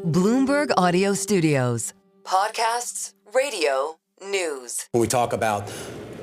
Bloomberg Audio Studios. Podcasts, radio, news. When we talk about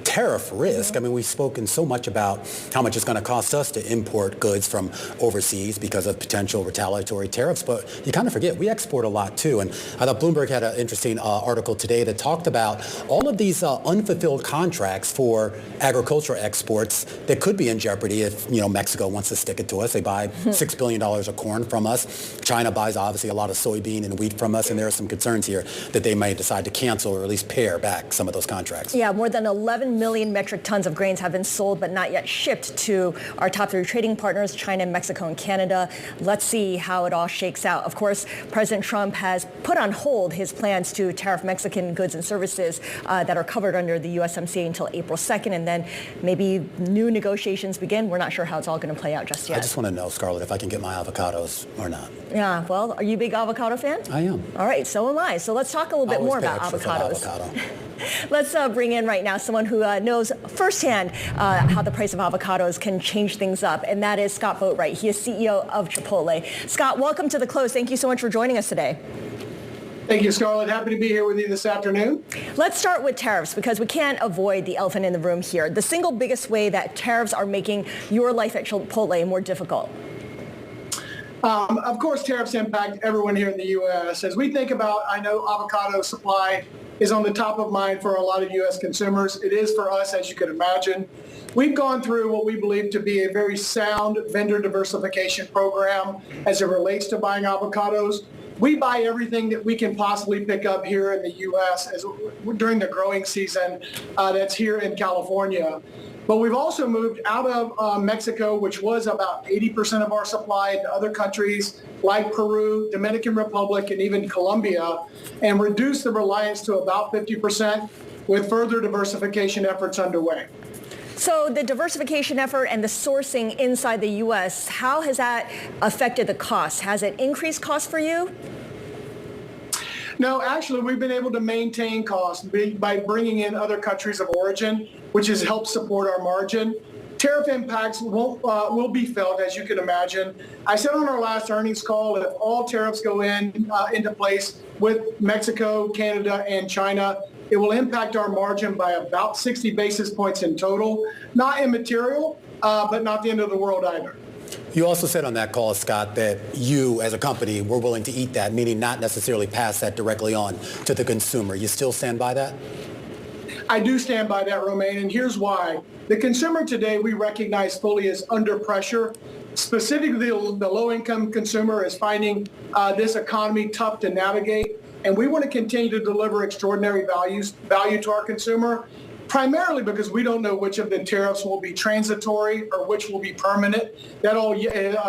tariff risk, I mean, we've spoken so much about how much it's going to cost us to import goods from overseas because of potential retaliatory tariffs, but you kind of forget we export a lot too. And I thought Bloomberg had an interesting article today that talked about all of these unfulfilled contracts for agricultural exports that could be in jeopardy if, Mexico wants to stick it to us. They buy $6 billion of corn from us. China buys obviously a lot of soybean and wheat from us, and there are some concerns here that they may decide to cancel or at least pare back some of those contracts. Yeah, more than 11 million metric tons of grains have been sold but not yet shipped to our top three trading partners, China, Mexico, and Canada. Let's see how it all shakes out. Of course, President Trump has put on hold his plans to tariff Mexican goods and services that are covered under the USMCA until April 2nd, and then maybe new negotiations begin. We're not sure how it's all going to play out just yet. I just want to know, Scarlet, if I can get my avocados or not. Yeah, well, are you a big avocado fan? I am. All right, so am I. So let's talk a little bit more about avocados. Let's bring in right now someone who knows firsthand how the price of avocados can change things up, and that is Scott Boatwright. He is CEO of Chipotle. Scott, welcome to The Close. Thank you so much for joining us today. Thank you, Scarlet. Happy to be here with you this afternoon. Let's start with tariffs because we can't avoid the elephant in the room here. The single biggest way that tariffs are making your life at Chipotle more difficult. Of course, tariffs impact everyone here in the U.S. As we think about, I know avocado supply is on the top of mind for a lot of U.S. consumers. It is for us, as you could imagine. We've gone through what we believe to be a very sound vendor diversification program as it relates to buying avocados. We buy everything that we can possibly pick up here in the U.S. During the growing season that's here in California. But we've also moved out of Mexico, which was about 80% of our supply, to other countries like Peru, Dominican Republic, and even Colombia, and reduced the reliance to about 50% with further diversification efforts underway. So the diversification effort and the sourcing inside the U.S., how has that affected the cost? Has it increased costs for you? No, actually, we've been able to maintain costs by bringing in other countries of origin, which has helped support our margin. Tariff impacts will be felt, as you can imagine. I said on our last earnings call, if all tariffs go into place with Mexico, Canada, and China, it will impact our margin by about 60 basis points in total. Not immaterial, but not the end of the world either. You also said on that call, Scott, that you as a company were willing to eat that, meaning not necessarily pass that directly on to the consumer. You still stand by that? I do stand by that, Romaine, and here's why. The consumer today we recognize fully is under pressure. Specifically, the low-income consumer is finding this economy tough to navigate, and we want to continue to deliver extraordinary value to our consumer, primarily because we don't know which of the tariffs will be transitory or which will be permanent. That all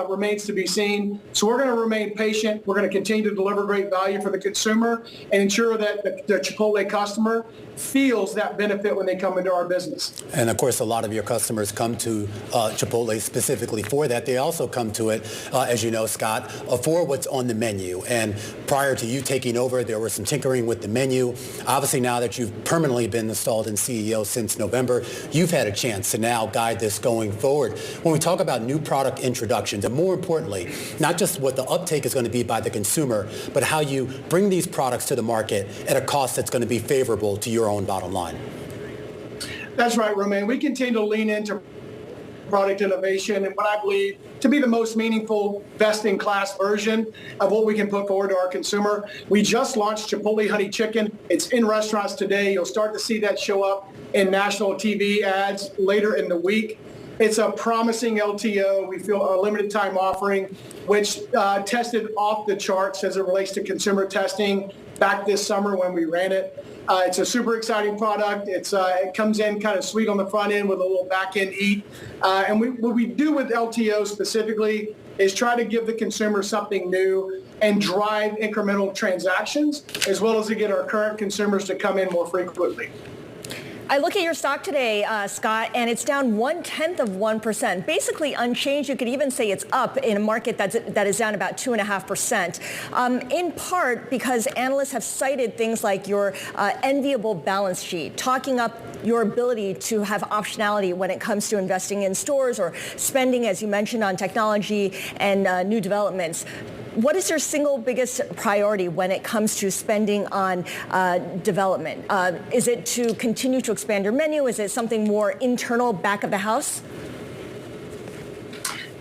remains to be seen. So we're going to remain patient. We're going to continue to deliver great value for the consumer and ensure that the Chipotle customer feels that benefit when they come into our business. And of course, a lot of your customers come to Chipotle specifically for that. They also come to it, as you know, Scott, for what's on the menu. And prior to you taking over, there was some tinkering with the menu. Obviously, now that you've permanently been installed in CEO since November, you've had a chance to now guide this going forward. When we talk about new product introductions, and more importantly, not just what the uptake is going to be by the consumer, but how you bring these products to the market at a cost that's going to be favorable to your own bottom line. That's right, Romaine. We continue to lean into product innovation and what I believe to be the most meaningful, best-in-class version of what we can put forward to our consumer. We just launched Chipotle Honey Chicken. It's in restaurants today. You'll start to see that show up in national TV ads later in the week. It's a promising LTO. We feel a limited time offering, which tested off the charts as it relates to consumer testing back this summer when we ran it. It's a super exciting product. It comes in kind of sweet on the front end with a little back end eat. And what we do with LTO specifically is try to give the consumer something new and drive incremental transactions, as well as to get our current consumers to come in more frequently. I look at your stock today, Scott, and it's down 0.1%, basically unchanged. You could even say it's up in a market that is down about 2.5%, in part because analysts have cited things like your enviable balance sheet, talking up your ability to have optionality when it comes to investing in stores or spending, as you mentioned, on technology and new developments. What is your single biggest priority when it comes to spending on development? Is it to continue to expand your menu? Is it something more internal, back of the house?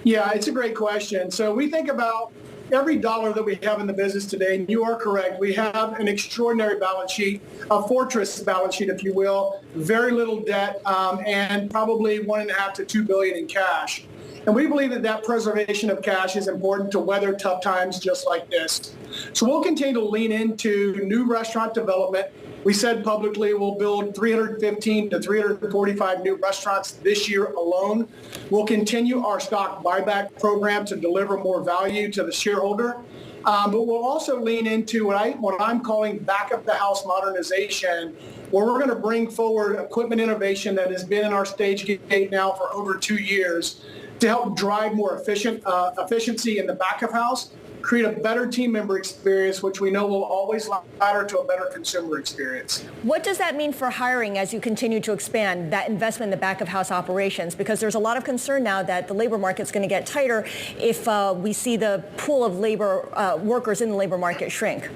Yeah, it's a great question. So we think about every dollar that we have in the business today, and you are correct. We have an extraordinary balance sheet, a fortress balance sheet, if you will, very little debt, and probably $1.5 to $2 billion in cash. And we believe that preservation of cash is important to weather tough times just like this. So we'll continue to lean into new restaurant development. We said publicly we'll build 315 to 345 new restaurants this year alone. We'll continue our stock buyback program to deliver more value to the shareholder. But we'll also lean into what I'm calling back of the house modernization, where we're going to bring forward equipment innovation that has been in our stage gate now for over 2 years to help drive more efficiency in the back of house, create a better team member experience, which we know will always ladder to a better consumer experience. What does that mean for hiring as you continue to expand that investment in the back of house operations? Because there's a lot of concern now that the labor market's going to get tighter if we see the pool of labor workers in the labor market shrink.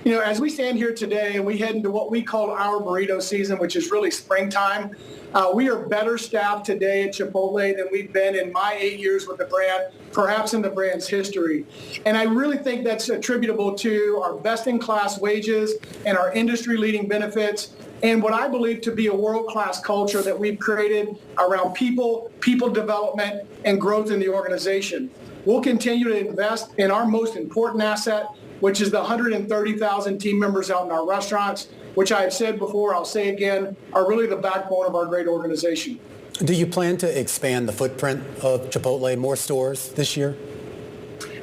You know, as we stand here today and we head into what we call our burrito season, which is really springtime, we are better staffed today at Chipotle than we've been in my 8 years with the brand, perhaps in the brand's history. And I really think that's attributable to our best-in-class wages and our industry-leading benefits and what I believe to be a world-class culture that we've created around people development, and growth in the organization. We'll continue to invest in our most important asset, which is the 130,000 team members out in our restaurants, which I have said before, I'll say again, are really the backbone of our great organization. Do you plan to expand the footprint of Chipotle, more stores this year?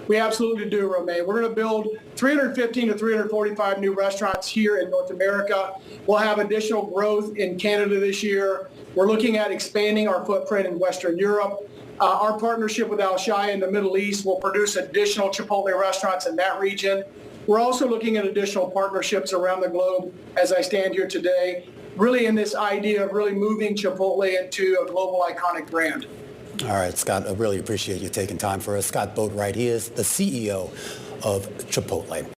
We absolutely do, Romaine. We're going to build 315 to 345 new restaurants here in North America. We'll have additional growth in Canada this year. We're looking at expanding our footprint in Western Europe. Our partnership with Al-Shaya in the Middle East will produce additional Chipotle restaurants in that region. We're also looking at additional partnerships around the globe as I stand here today, really in this idea of really moving Chipotle into a global iconic brand. All right, Scott, I really appreciate you taking time for us. Scott Boatwright, he is the CEO of Chipotle.